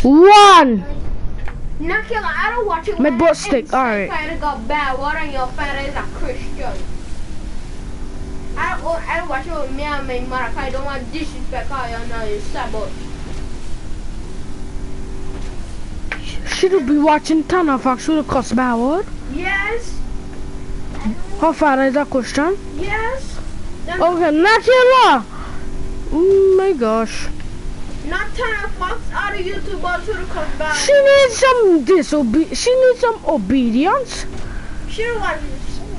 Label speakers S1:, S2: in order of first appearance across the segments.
S1: 1.
S2: No, Killer, I don't watch it.
S1: My butt stick, alright.
S2: Father got bad water and your father is a Christian. I don't watch it with me and my mother. I don't want disrespect how you know you sabot.
S1: Should be watching ton of actual cuss bad word.
S2: Yes.
S1: Her father is a Christian?
S2: Yes.
S1: Okay, Nakila! Oh my gosh.
S2: Not ton of fox out of YouTubers who cuss bad.
S1: She needs some obedience.
S2: She don't want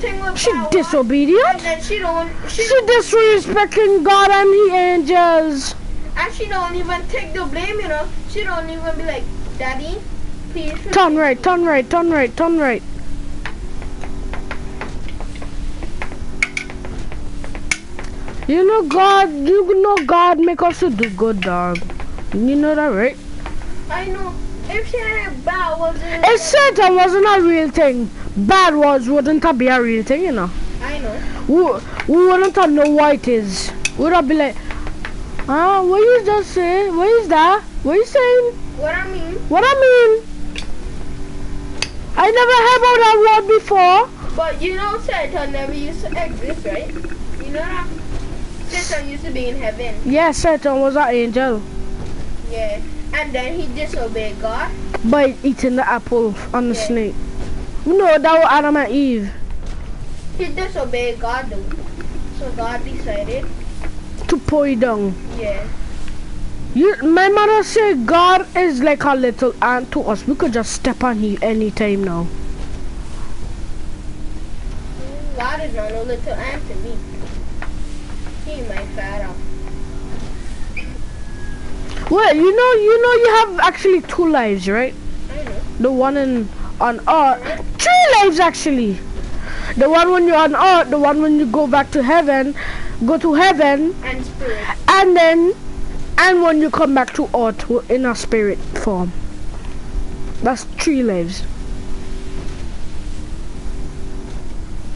S2: thing with
S1: She
S2: bad
S1: disobedient.
S2: and then she
S1: disrespecting God and the angels.
S2: And she don't even take the blame, you know. She don't even be like, Daddy, please.
S1: Turn right, turn right, turn right, turn right. You know God make us to do good, dog. You know that, right?
S2: I know. If she had a bad wasn't.
S1: If Satan wasn't a real thing, bad words wouldn't be a real thing, you know.
S2: I know.
S1: We wouldn't know what it is. We'd be like, what you just say? What is that? What you saying?
S2: What I mean?
S1: What I mean? I never heard about that word before.
S2: But you know Satan never used to exist, right? You know that? Satan used to be in heaven.
S1: Yeah, Satan was an angel.
S2: Yeah. And then he disobeyed God.
S1: By eating the apple on the snake. No, that was Adam and Eve.
S2: He disobeyed God though. So God decided
S1: to pour it down.
S2: Yeah.
S1: My mother said God is like a little ant to us. We could just step on him anytime now.
S2: God is not a little ant to me. He my father.
S1: Well, you know you have actually 2 lives, right?
S2: I know.
S1: The one on earth. 3 lives actually. The one when you're on earth, the one when you go back to heaven, and
S2: spirit.
S1: And when you come back to earth in a spirit form. That's 3 lives.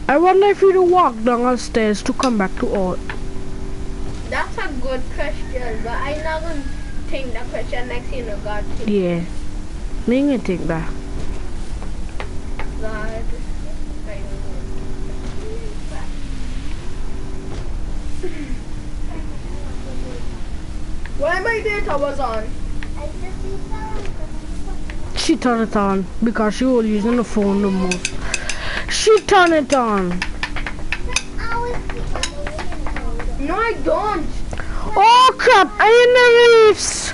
S1: I wonder if you walk down the stairs to come back to earth.
S2: That's a good question, but I'm not gonna think that question next you know God.
S1: Yeah. Me gonna think that.
S2: God. Why my data was on?
S1: She turned it on because she was using the phone the most. She turned it on.
S2: No, I don't.
S1: Oh crap! I'm in the reefs.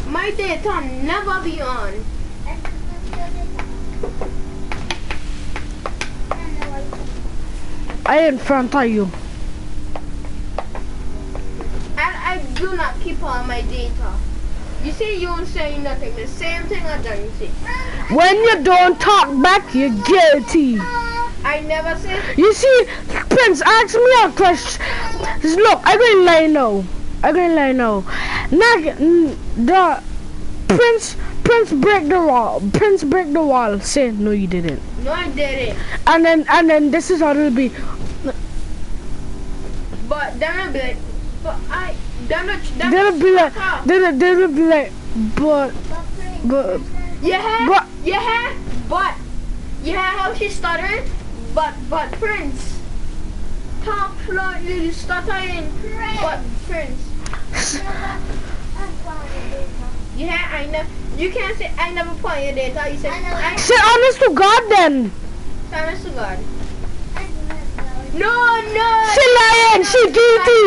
S2: My data never be on.
S1: I in front of you.
S2: And I do not keep on my data. You see, you don't say nothing. The same thing Ajani say.
S1: When you don't talk back, you're guilty.
S2: I never say.
S1: You see, Prince, ask me a question. Look, I'm going to lie now. The Prince break the wall. Prince break the wall. Say no, you didn't.
S2: No, I didn't.
S1: And then this is how it'll be.
S2: But then I'll be like, but I.
S1: They'll be like, but.
S2: Yeah, but. Yeah, how she stuttered? But Prince. Talk slowly, stuttering. But Prince. Yeah, I know. You can't say I never put your data. You said
S1: say honest to God then.
S2: Honest to God. No.
S1: She lying. She guilty.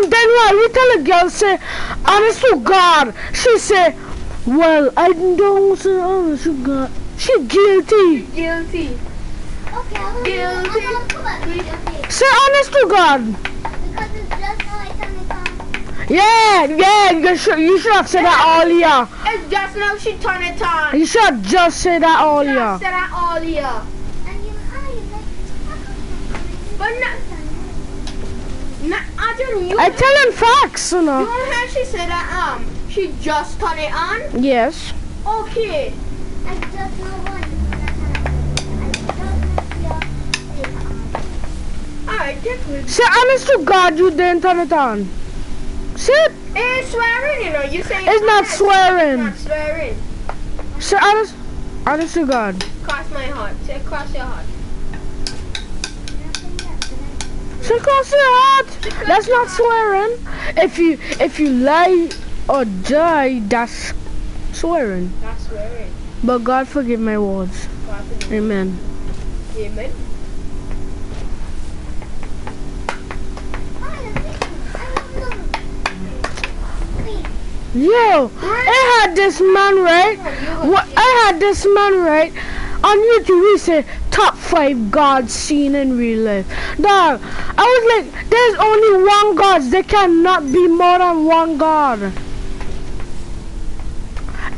S1: Then why we tell a girl say honest to God? She say, well, I don't say honest to God. She guilty.
S2: Guilty.
S3: Okay,
S2: Guilty.
S1: Say honest to God.
S3: Because it's just now I turn it on.
S1: Yeah, you should have said that earlier.
S2: It's just now she turned it on.
S1: You should have just said that earlier.
S2: Just said that earlier.
S3: And you
S2: But Ajani,
S1: I telling facts, you know.
S2: You don't hear she said that she just turned it on?
S1: Yes.
S2: Okay.
S3: I just know one.
S2: Alright. I did with
S1: Say honest to God, you didn't turn it on. Say it.
S2: it's swearing, you know. You say
S1: It's not swearing.
S2: It's not swearing.
S1: Say honest to God.
S2: Cross my heart. Say cross your heart.
S1: Say cross your heart. That's not swearing. If you lie or die, that's swearing.
S2: That's swearing.
S1: But God forgive my words.
S2: God forgive.
S1: Amen.
S2: Amen.
S1: Yo, I had this man right. I had this man right. On YouTube, he said top 5 gods seen in real life. Dog, I was like, there's only one God. There cannot be more than one God.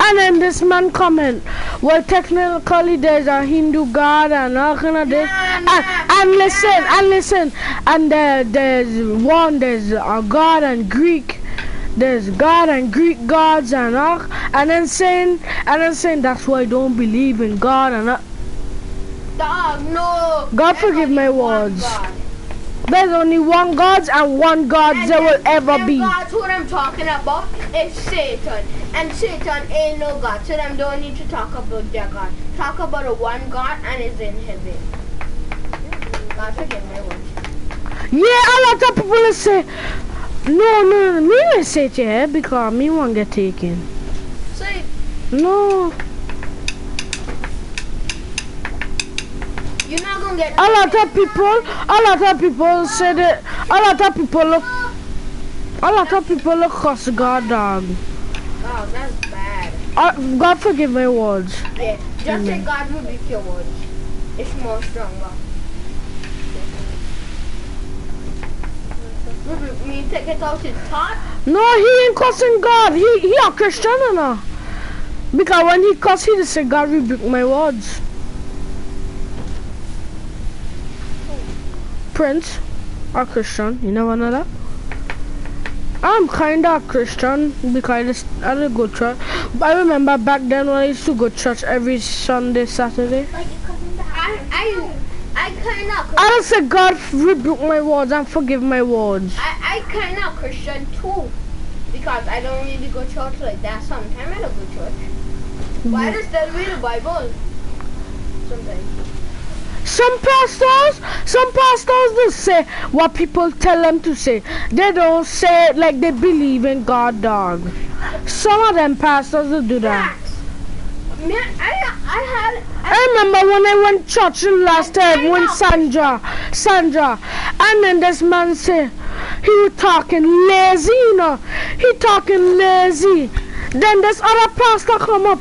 S1: And then this man comment, well, technically there's a Hindu God and all kind of this. And listen, and there's a God and Greek. There's God and Greek gods and all, and then saying that's why I don't believe in God and all.
S2: Dog, no.
S1: God forgive my words. There's only one God and one God there will ever be.
S2: God's what I'm talking about is Satan. And Satan ain't no God. So them don't need to talk about their God. Talk about a one God and is in heaven. God forgive my words.
S1: Yeah, a lot of people will say, no, me will say it here because me won't get taken.
S2: Say,
S1: no.
S2: you're not gonna get
S1: A lot of people say that. A lot of people look cuss God, dog.
S2: Oh, that's bad.
S1: God forgive my words.
S2: Yeah, just say God will be your words. It's more stronger. Me take it out his heart?
S1: No, he ain't cussing God. He a Christian, you know. Because when he cuss, he just say God rebuke my words. Prince, a Christian. You never know that? I'm kinda a Christian because I don't go to church. But I remember back then when I used to go to church every Sunday, Saturday.
S2: I kinda
S1: I don't say God rebuke my words and forgive my words.
S2: I kinda Christian too. Because I don't really go to church like that. Sometimes I don't go to church. But I just still read the Bible. Sometimes.
S1: Some pastors just say what people tell them to say. They don't say it like they believe in God, dog. Some of them pastors will do that.
S2: Man,
S1: I remember when I went to church last time when Sandra, and then this man said he was talking lazy, you know. He talking lazy. Then this other pastor come up.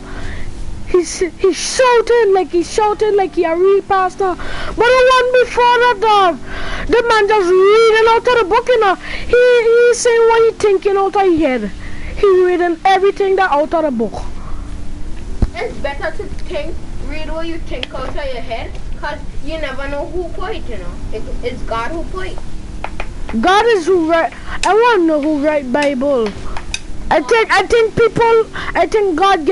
S1: He's shouting like he a real pastor. But the one before that, dog, the man just reading out of the book, you know. He saying what he thinking out of his head. He reading everything that out of the book.
S2: it's better to read what you think out of your head, because you never know who put it, you know. It's God who put it.
S1: God is who write. I want to know who write Bible. I think God give people I think God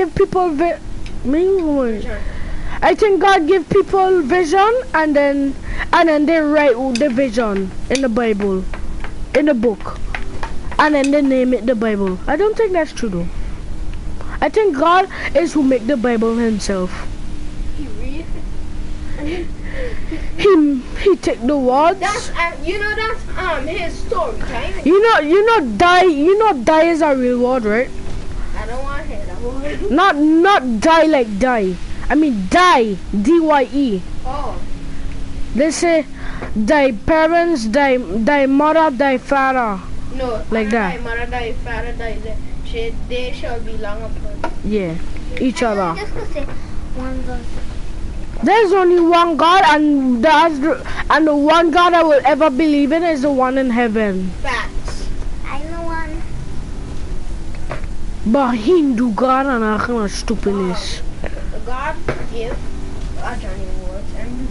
S1: give people vision and then they write the vision in the Bible, in the book, and then they name it the Bible. I don't think that's true though. I think God is who make the Bible himself.
S2: He read.
S1: He take the words.
S2: That's his story, right?
S1: You know die is a real word, right?
S2: I don't want to hear that word.
S1: Not die like die. I mean die, D-Y-E.
S2: Oh.
S1: They say thy parents, thy mother, thy father.
S2: No,
S1: like that.
S2: Thy mother, thy father, they shall be long apart.
S1: Yeah, each other.
S3: Just gonna say one verse.
S1: There's only one God, and the one God I will ever believe in is the one in heaven.
S2: Facts.
S3: I know one.
S1: But Hindu God and that kind of stupidness.
S2: God give Ajani words and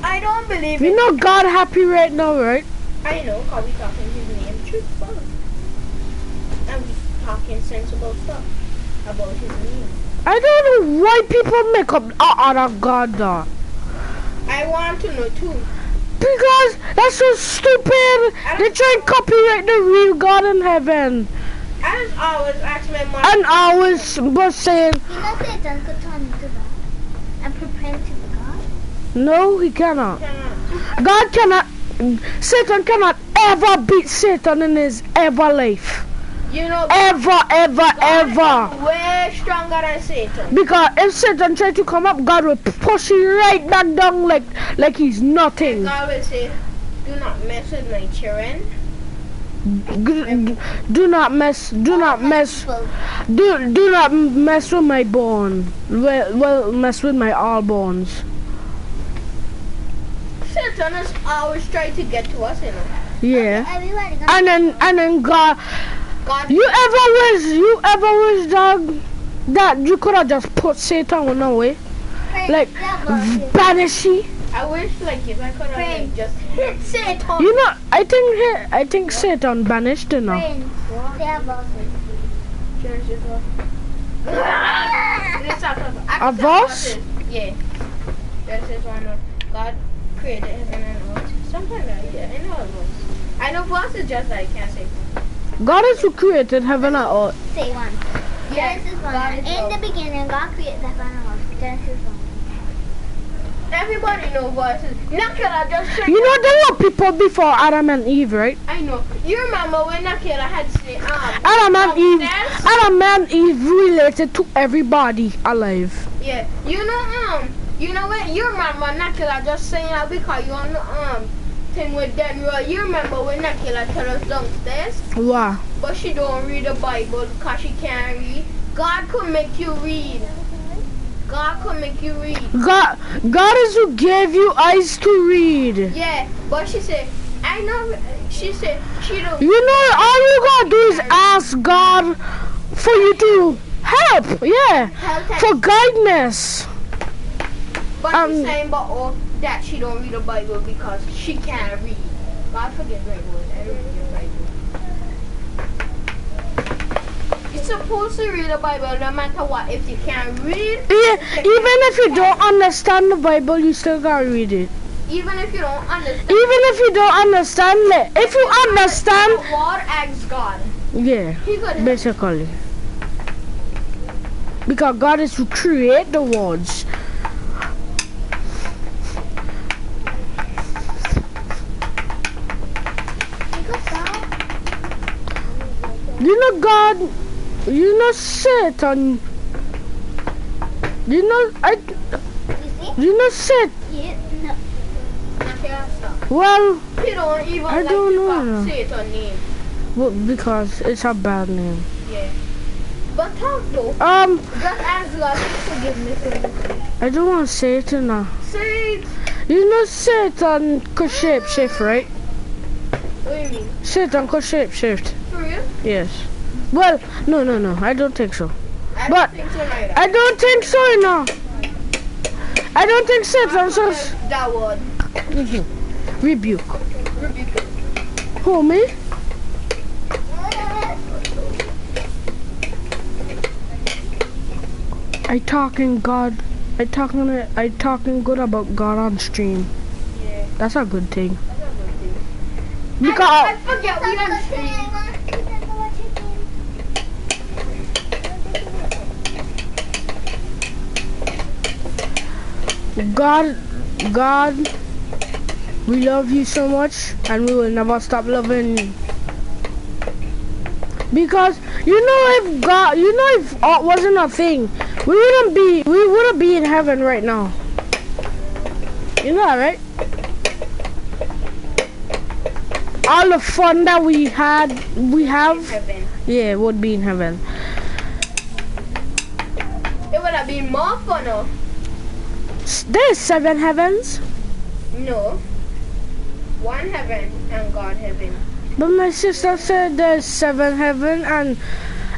S2: I don't believe it.
S1: You know God happy right now, right?
S2: I know, because we talking his name truthful. And we talking sensible stuff about his name.
S1: I don't know why people make up other God though.
S2: I want to know too.
S1: Because that's so stupid. They try and copyright the real God in heaven.
S2: I was always asking my mom.
S1: And I was saying,
S3: You know Satan could turn into God and pretend to be God?
S1: no, he cannot.
S2: Cannot.
S1: God cannot. Satan cannot ever beat Satan in his ever life.
S2: You know,
S1: Ever.
S2: God is way stronger than Satan.
S1: Because if Satan try to come up, God will push you right back down like he's nothing.
S2: God will say, do not mess with my children.
S1: Do not mess with my bone. Well, mess with my all bones.
S2: Satan is always trying to get to us, you know.
S1: Yeah.
S3: Everybody gonna
S1: And then God,
S2: God,
S1: you ever wish that you could have just put Satan away, like banish he?
S2: I wish like if I could have like, just hit Satan.
S1: You know, I think Satan banished you know.
S3: friends. They have bosses.
S2: Genesis what? Let's talk about
S1: A verse?
S2: Yeah. Genesis 1. God created heaven and earth. Something like that. I know it was. I know verse is just like I can't say.
S1: God is who created heaven and earth.
S3: Say one.
S2: Yeah,
S3: Genesis 1.
S2: God is
S3: In
S2: love.
S3: the beginning, God created the heaven and earth. Genesis 1.
S2: Everybody know verses. Nakela just said.
S1: You know there were people before Adam and Eve, right?
S2: I know. You remember when Nakela had said
S1: Adam and Eve related to everybody alive.
S2: Yeah. You know what? You remember Nakela just saying that because you on the thing with Daniel. You remember when Nakela tell us downstairs?
S1: Wow.
S2: But she don't read the Bible because she can't read. God could make you read. God could make you read.
S1: God is who gave you eyes to read.
S2: Yeah, but she said, I know. She said she don't.
S1: You know, all you gotta do is ask God for you to help. Yeah, for guidance.
S2: But she's saying that she don't read the Bible because she can't read. God forgive my word. I don't read the Bible. You're supposed to read the Bible no matter what. If you can't read,
S1: Yeah, even if you don't understand the Bible, you still gotta read it.
S2: even if you don't understand.
S1: Even if you don't understand it, if you understand,
S2: What asks God?
S1: yeah,
S2: He could help.
S1: basically. Because God is to create the words. You know God, you know Satan, you know Satan.
S3: Yeah, no.
S1: Well,
S2: He don't even
S1: I
S2: like
S1: don't
S2: to
S1: know.
S2: say it on name.
S1: well, because it's a bad name.
S2: Yeah. But talk though. Just ask God for forgiveness.
S1: I don't want to say it now.
S2: Say it.
S1: You know Satan could shapeshift, right?
S2: What do you mean?
S1: Satan could shapeshift.
S2: For real?
S1: Yes. Well, no, I don't think so.
S2: I
S1: But
S2: don't think so neither.
S1: I don't think so, you know. I don't think Satan says
S2: That word.
S1: rebuke.
S2: Rebuke.
S1: Who, me? I talking good about God on stream.
S2: Yeah.
S1: That's a good thing.
S2: That's a good thing.
S1: Because
S2: I forget we don't stream.
S1: God, we love you so much, and we will never stop loving you. Because if art wasn't a thing, we wouldn't be in heaven right now. You know that, right? All the fun that we have,
S2: Heaven.
S1: yeah, would be in heaven.
S2: It would have been more fun, though.
S1: There's 7 heavens,
S2: No. One heaven and God heaven.
S1: but my sister said there's 7 heaven and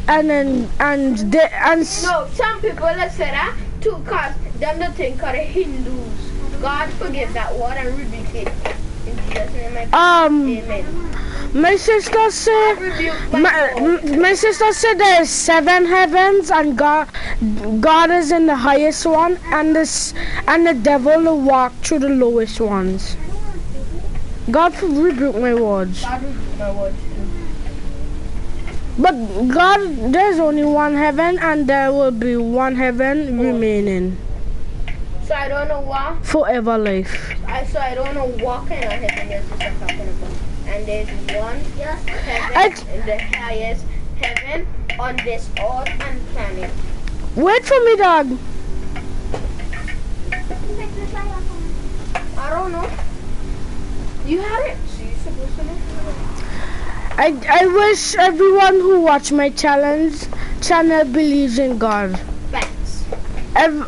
S2: No, some people that say that too, cause them the thing called the Hindus. God forgive that word and rebuke it. In Jesus' name I pray. Amen.
S1: My sister said my sister said there is 7 heavens and God is in the highest one and the devil will walk through the lowest ones. God rebuke my words.
S2: God rebuke my words too.
S1: But God, there's only one heaven and there will be one heaven remaining.
S2: So I don't know what.
S1: Forever life.
S2: So I don't know what kind of heaven you're talking about. And there's one heaven in the highest heaven on this earth and planet.
S1: Wait for me, dog.
S2: I don't know. You have it. So you're supposed to know.
S1: I wish everyone who watch my channel believes in God.
S2: Thanks.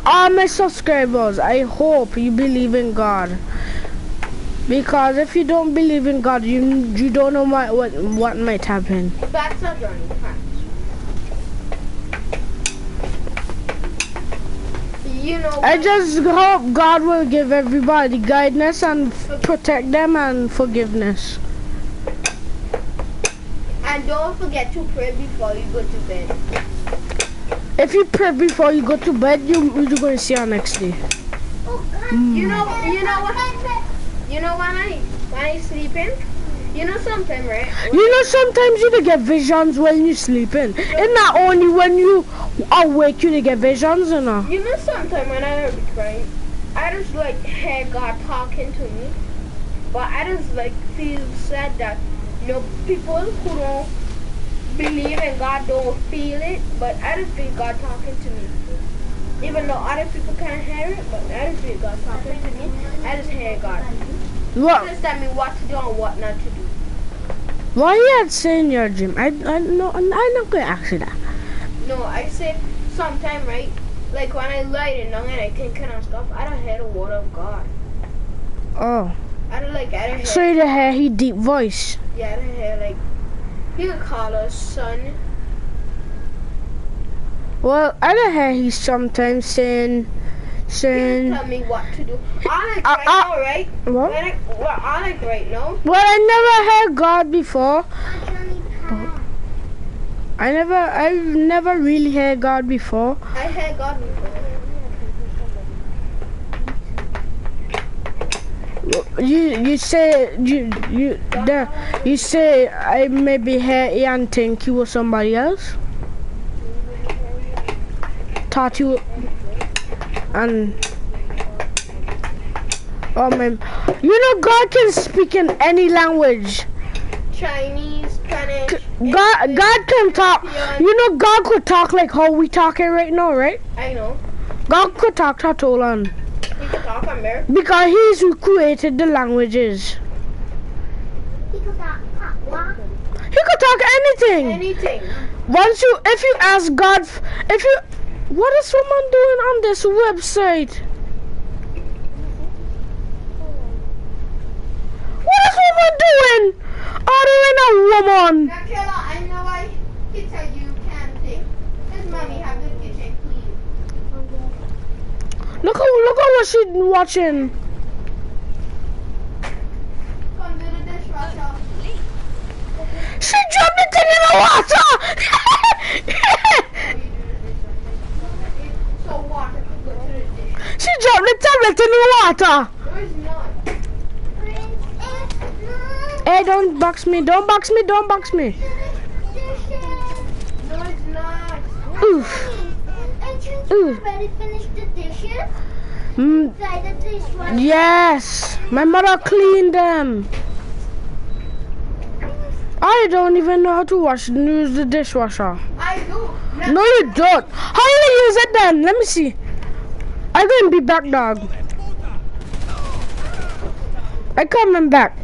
S1: All my subscribers, I hope you believe in God. Because if you don't believe in God, you don't know what might happen.
S2: That's a journey. You know what?
S1: I just hope God will give everybody guidance and protect them and forgiveness.
S2: And don't forget to pray before you go to bed.
S1: If you pray before you go to bed, you're going to see our next day.
S2: You know what? You know when I sleeping? You know sometimes, right?
S1: You know sometimes you get visions when you're sleeping. It's not only when you awake you get visions, you know.
S2: You know sometimes when I be crying, I just like hear God talking to me. But I just like feel sad that people who don't believe in God don't feel it, but I just feel God talking to me. Even though other people can't hear it, but I just feel God talking to me. I just hear God.
S1: What?
S2: Just tell me what to do and what not to do.
S1: Why are you saying your dream? I'm not gonna ask you that.
S2: No, I said sometime, right? Like when I lie down and I think and stuff, I don't hear the word of God.
S1: Oh.
S2: I don't hear.
S1: So you don't hear his deep voice.
S2: Yeah, I don't hear like he would call us son.
S1: Well, I don't hear he sometimes saying.
S2: Tell me what to do. I like right now, right?
S1: What?
S2: I like right now.
S1: Well, I never heard God before. I've never really heard God before.
S2: I heard God before.
S1: You say I maybe hear Ian think you were somebody else. Thought you. And oh man, God can speak in any language.
S2: Chinese, Spanish.
S1: God can talk. God could talk like how we talking right now, right?
S2: I know.
S1: God could talk Tatolan.
S2: He could talk American.
S1: Because he's who created the languages.
S3: He could talk what?
S1: He could talk anything.
S2: Anything.
S1: If you ask God, what is someone doing on this website? What is someone doing? Ordering a woman.
S2: Now, Kayla, I know why he tell you can't think. His mommy have the kitchen clean.
S1: Look at what she's watching.
S2: Come do the dishwasher.
S1: She dropped the thing in the water.
S2: So water can go to the dish.
S1: She dropped the tablet in the water.
S2: No, it's not.
S1: Hey, don't box me. Don't box me. Don't box me.
S2: No, it's not.
S1: Oof.
S3: Already finished the dishes? Inside the dishwasher?
S1: Yes. My mother cleaned them. I don't even know how to use the dishwasher.
S2: I do.
S1: No, you don't. How you use it then? Let me see. I'm going to be back, dog. I'm coming back.